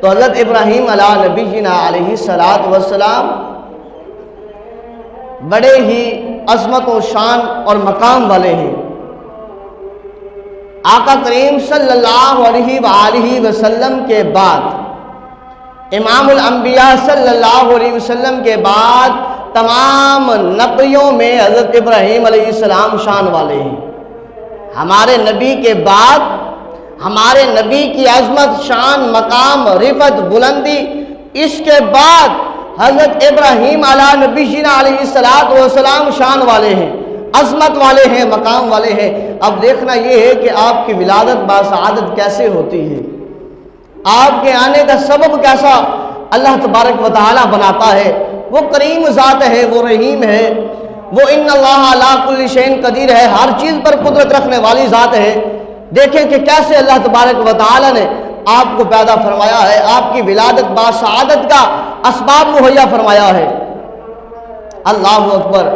تو حضرت ابراہیم علیہ نبینا علیہ السلام بڑے ہی عظمت و شان اور مقام والے ہیں۔ آقا کریم صلی اللہ علیہ وآلہ وسلم کے بعد، امام الانبیاء صلی اللہ علیہ وسلم کے بعد تمام نبیوں میں حضرت ابراہیم علیہ السلام شان والے ہیں۔ ہمارے نبی کے بعد، ہمارے نبی کی عظمت، شان، مقام، رفعت، بلندی، اس کے بعد حضرت ابراہیم علیہ نبینا علیہ السلام شان والے ہیں، عظمت والے ہیں، مقام والے ہیں۔ اب دیکھنا یہ ہے کہ آپ کی ولادت باسعادت کیسے ہوتی ہے، آپ کے آنے کا سبب کیسا اللہ تبارک و تعالی بناتا ہے۔ وہ کریم ذات ہے، وہ رحیم ہے، وہ ان اللہ علی کل شیء قدیر ہے، ہر چیز پر قدرت رکھنے والی ذات ہے۔ دیکھیں کہ کیسے اللہ تبارک و تعالی نے آپ کو پیدا فرمایا ہے، آپ کی ولادت باسعادت کا اسباب مہیا فرمایا ہے۔ اللہ اکبر۔